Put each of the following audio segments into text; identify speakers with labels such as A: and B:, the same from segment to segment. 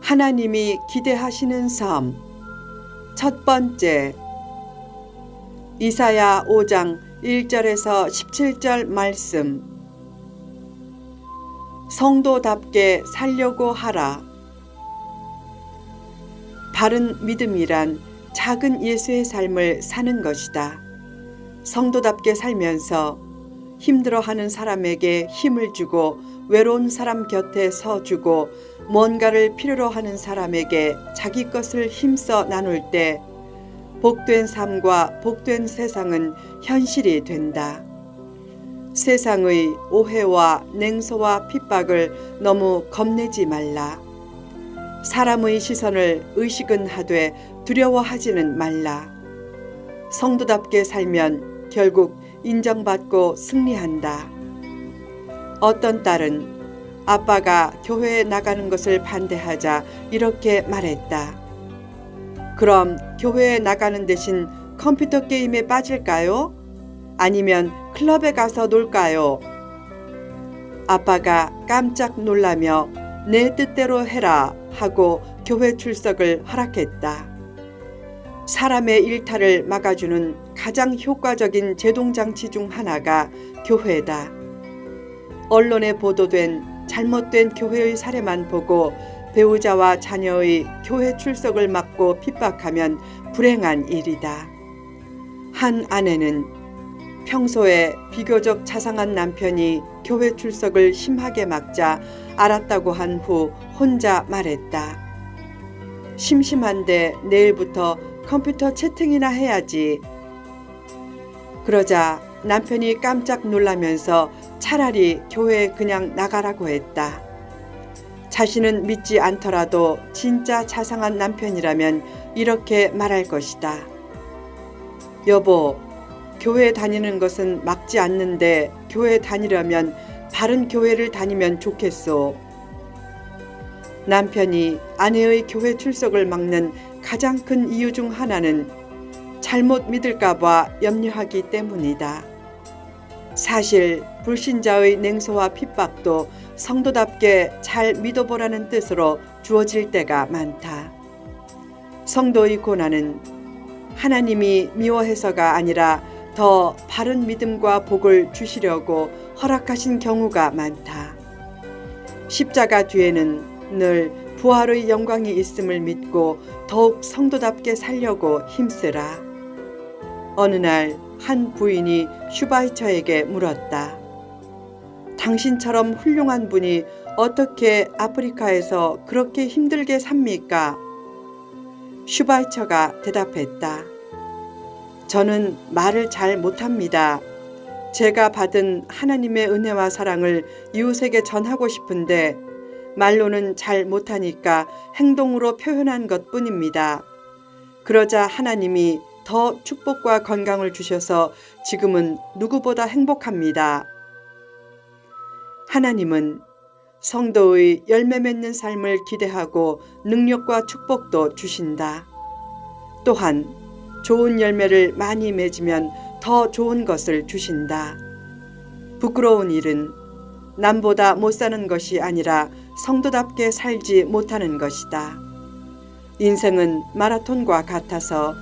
A: 하나님이 기대하시는 삶. 첫 번째, 이사야 5장 1절에서 17절 말씀. 성도답게 살려고 하라. 바른 믿음이란 작은 예수의 삶을 사는 것이다. 성도답게 살면서 힘들어하는 사람에게 힘을 주고 외로운 사람 곁에 서주고 뭔가를 필요로 하는 사람에게 자기 것을 힘써 나눌 때 복된 삶과 복된 세상은 현실이 된다. 세상의 오해와 냉소와 핍박을 너무 겁내지 말라. 사람의 시선을 의식은 하되 두려워하지는 말라. 성도답게 살면 결국 인정받고 승리한다. 어떤 딸은 아빠가 교회에 나가는 것을 반대하자 이렇게 말했다. 그럼 교회에 나가는 대신 컴퓨터 게임에 빠질까요? 아니면 클럽에 가서 놀까요? 아빠가 깜짝 놀라며 내 뜻대로 해라 하고 교회 출석을 허락했다. 사람의 일탈을 막아주는 가장 효과적인 제동장치 중 하나가 교회다. 언론에 보도된 잘못된 교회의 사례만 보고 배우자와 자녀의 교회 출석을 막고 핍박하면 불행한 일이다. 한 아내는 평소에 비교적 자상한 남편이 교회 출석을 심하게 막자 알았다고 한 후 혼자 말했다. 심심한데 내일부터 컴퓨터 채팅이나 해야지. 그러자 남편이 깜짝 놀라면서 차라리 교회에 그냥 나가라고 했다. 자신은 믿지 않더라도 진짜 자상한 남편이라면 이렇게 말할 것이다. 여보, 교회 다니는 것은 막지 않는데 교회 다니려면 바른 교회를 다니면 좋겠소. 남편이 아내의 교회 출석을 막는 가장 큰 이유 중 하나는 잘못 믿을까봐 염려하기 때문이다. 사실 불신자의 냉소와 핍박도 성도답게 잘 믿어보라는 뜻으로 주어질 때가 많다. 성도의 고난은 하나님이 미워해서가 아니라 더 바른 믿음과 복을 주시려고 허락하신 경우가 많다. 십자가 뒤에는 늘 부활의 영광이 있음을 믿고 더욱 성도답게 살려고 힘쓰라. 어느 날 한 부인이 슈바이처에게 물었다. 당신처럼 훌륭한 분이 어떻게 아프리카에서 그렇게 힘들게 삽니까? 슈바이처가 대답했다. 저는 말을 잘 못합니다. 제가 받은 하나님의 은혜와 사랑을 이웃에게 전하고 싶은데 말로는 잘 못하니까 행동으로 표현한 것뿐입니다. 그러자 하나님이 더 축복과 건강을 주셔서 지금은 누구보다 행복합니다. 하나님은 성도의 열매 맺는 삶을 기대하고 능력과 축복도 주신다. 또한 좋은 열매를 많이 맺으면 더 좋은 것을 주신다. 부끄러운 일은 남보다 못 사는 것이 아니라 성도답게 살지 못하는 것이다. 인생은 마라톤과 같아서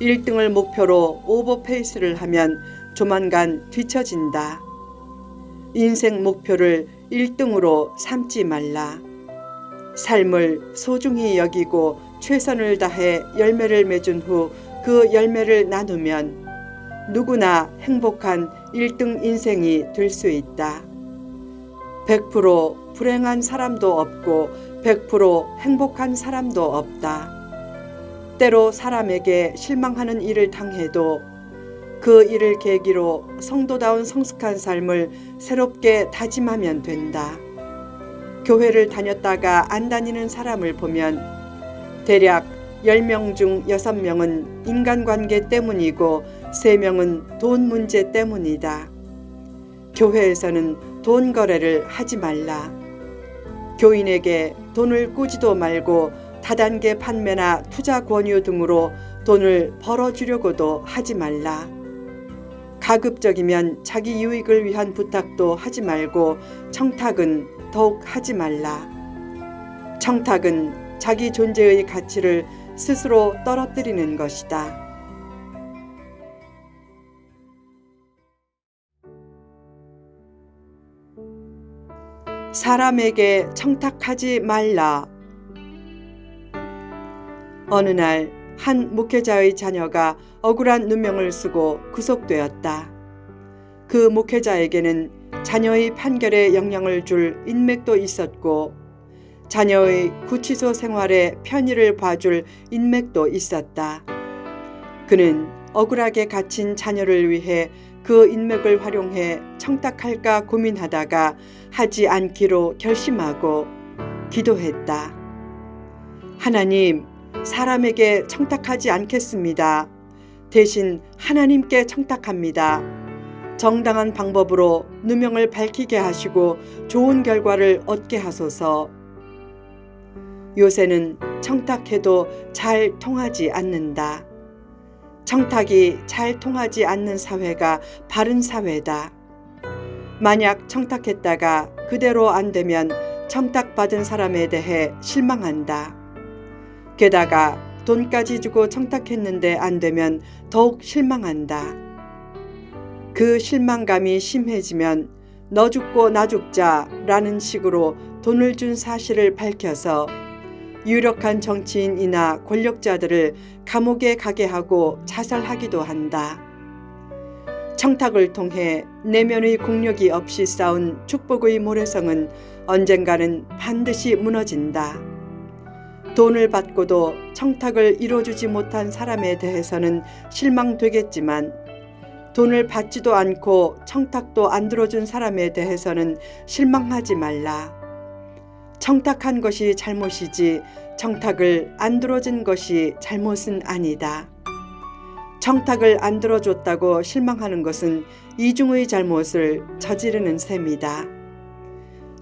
A: 1등을 목표로 오버페이스를 하면 조만간 뒤처진다. 인생 목표를 1등으로 삼지 말라. 삶을 소중히 여기고 최선을 다해 열매를 맺은 후 그 열매를 나누면 누구나 행복한 1등 인생이 될 수 있다. 100% 불행한 사람도 없고 100% 행복한 사람도 없다. 때로 사람에게 실망하는 일을 당해도 그 일을 계기로 성도다운 성숙한 삶을 새롭게 다짐하면 된다. 교회를 다녔다가 안 다니는 사람을 보면 대략 10명 중 6명은 인간관계 때문이고 3명은 돈 문제 때문이다. 교회에서는 돈 거래를 하지 말라. 교인에게 돈을 꾸지도 말고 다단계 판매나 투자 권유 등으로 돈을 벌어주려고도 하지 말라. 가급적이면 자기 유익을 위한 부탁도 하지 말고 청탁은 더욱 하지 말라. 청탁은 자기 존재의 가치를 스스로 떨어뜨리는 것이다. 사람에게 청탁하지 말라. 어느 날 한 목회자의 자녀가 억울한 누명을 쓰고 구속되었다. 그 목회자에게는 자녀의 판결에 영향을 줄 인맥도 있었고 자녀의 구치소 생활에 편의를 봐줄 인맥도 있었다. 그는 억울하게 갇힌 자녀를 위해 그 인맥을 활용해 청탁할까 고민하다가 하지 않기로 결심하고 기도했다. 하나님, 사람에게 청탁하지 않겠습니다. 대신 하나님께 청탁합니다. 정당한 방법으로 누명을 밝히게 하시고 좋은 결과를 얻게 하소서. 요새는 청탁해도 잘 통하지 않는다. 청탁이 잘 통하지 않는 사회가 바른 사회다. 만약 청탁했다가 그대로 안 되면 청탁받은 사람에 대해 실망한다. 게다가 돈까지 주고 청탁했는데 안 되면 더욱 실망한다. 그 실망감이 심해지면 너 죽고 나 죽자라는 식으로 돈을 준 사실을 밝혀서 유력한 정치인이나 권력자들을 감옥에 가게 하고 자살하기도 한다. 청탁을 통해 내면의 공력이 없이 쌓은 축복의 모래성은 언젠가는 반드시 무너진다. 돈을 받고도 청탁을 이뤄주지 못한 사람에 대해서는 실망되겠지만 돈을 받지도 않고 청탁도 안 들어준 사람에 대해서는 실망하지 말라. 청탁한 것이 잘못이지 청탁을 안 들어준 것이 잘못은 아니다. 청탁을 안 들어줬다고 실망하는 것은 이중의 잘못을 저지르는 셈이다.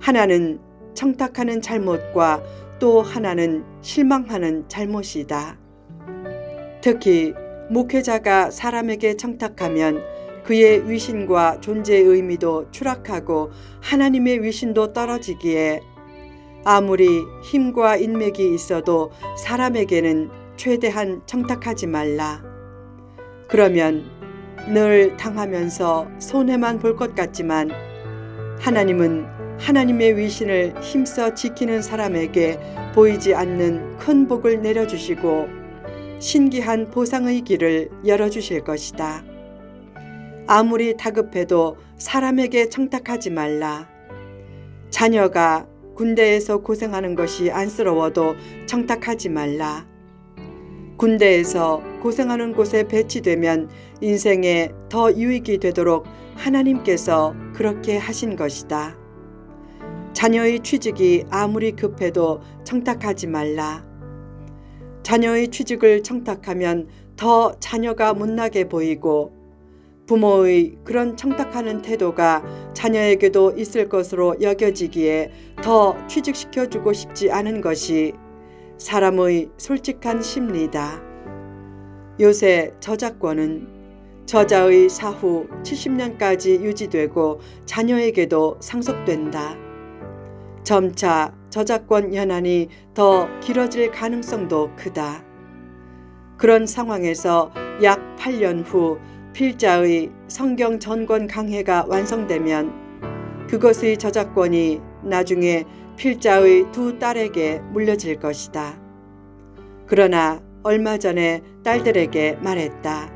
A: 하나는 청탁하는 잘못과 또 하나는 실망하는 잘못이다. 특히 목회자가 사람에게 청탁하면 그의 위신과 존재의 의미도 추락하고 하나님의 위신도 떨어지기에 아무리 힘과 인맥이 있어도 사람에게는 최대한 청탁하지 말라. 그러면 늘 당하면서 손해만 볼 것 같지만 하나님은 하나님의 위신을 힘써 지키는 사람에게 보이지 않는 큰 복을 내려주시고 신기한 보상의 길을 열어주실 것이다. 아무리 다급해도 사람에게 청탁하지 말라. 자녀가 군대에서 고생하는 것이 안쓰러워도 청탁하지 말라. 군대에서 고생하는 곳에 배치되면 인생에 더 유익이 되도록 하나님께서 그렇게 하신 것이다. 자녀의 취직이 아무리 급해도 청탁하지 말라. 자녀의 취직을 청탁하면 더 자녀가 못나게 보이고 부모의 그런 청탁하는 태도가 자녀에게도 있을 것으로 여겨지기에 더 취직시켜주고 싶지 않은 것이 사람의 솔직한 심리다. 요새 저작권은 저자의 사후 70년까지 유지되고 자녀에게도 상속된다. 점차 저작권 연한이 더 길어질 가능성도 크다. 그런 상황에서 약 8년 후 필자의 성경 전권 강해가 완성되면 그것의 저작권이 나중에 필자의 두 딸에게 물려질 것이다. 그러나 얼마 전에 딸들에게 말했다.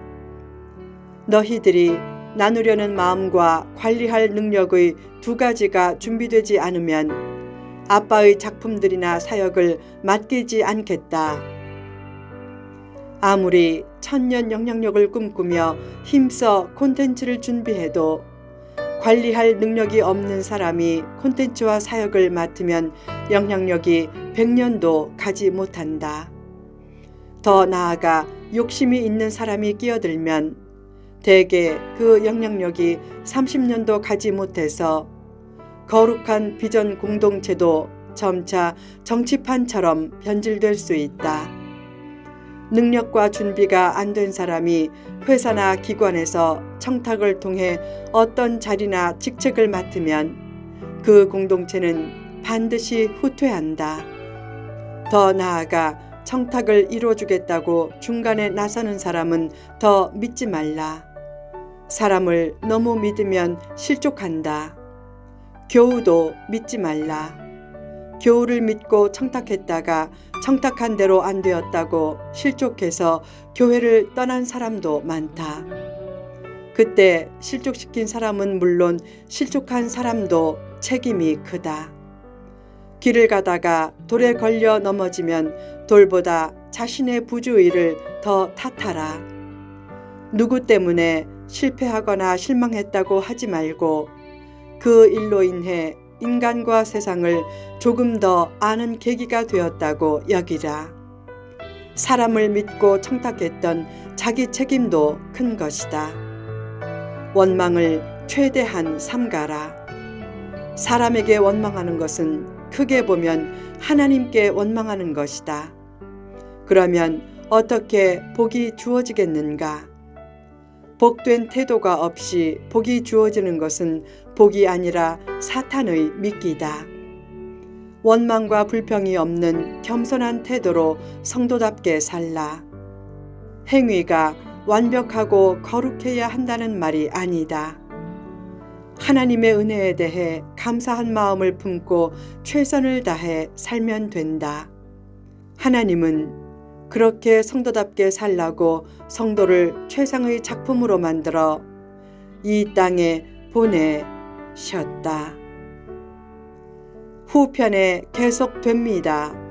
A: 너희들이 나누려는 마음과 관리할 능력의 두 가지가 준비되지 않으면 아빠의 작품들이나 사역을 맡기지 않겠다. 아무리 천년 영향력을 꿈꾸며 힘써 콘텐츠를 준비해도 관리할 능력이 없는 사람이 콘텐츠와 사역을 맡으면 영향력이 100년도 가지 못한다. 더 나아가 욕심이 있는 사람이 끼어들면 대개 그 영향력이 30년도 가지 못해서 거룩한 비전 공동체도 점차 정치판처럼 변질될 수 있다. 능력과 준비가 안 된 사람이 회사나 기관에서 청탁을 통해 어떤 자리나 직책을 맡으면 그 공동체는 반드시 후퇴한다. 더 나아가 청탁을 이뤄주겠다고 중간에 나서는 사람은 더 믿지 말라. 사람을 너무 믿으면 실족한다. 교우도 믿지 말라. 교우를 믿고 청탁했다가 청탁한 대로 안 되었다고 실족해서 교회를 떠난 사람도 많다. 그때 실족시킨 사람은 물론 실족한 사람도 책임이 크다. 길을 가다가 돌에 걸려 넘어지면 돌보다 자신의 부주의를 더 탓하라. 누구 때문에 실패하거나 실망했다고 하지 말고 그 일로 인해 인간과 세상을 조금 더 아는 계기가 되었다고 여기라. 사람을 믿고 청탁했던 자기 책임도 큰 것이다. 원망을 최대한 삼가라. 사람에게 원망하는 것은 크게 보면 하나님께 원망하는 것이다. 그러면 어떻게 복이 주어지겠는가? 복된 태도가 없이 복이 주어지는 것은 복이 아니라 사탄의 미끼다. 원망과 불평이 없는 겸손한 태도로 성도답게 살라. 행위가 완벽하고 거룩해야 한다는 말이 아니다. 하나님의 은혜에 대해 감사한 마음을 품고 최선을 다해 살면 된다. 하나님은 그렇게 성도답게 살라고 성도를 최상의 작품으로 만들어 이 땅에 보내셨다. 후편에 계속됩니다.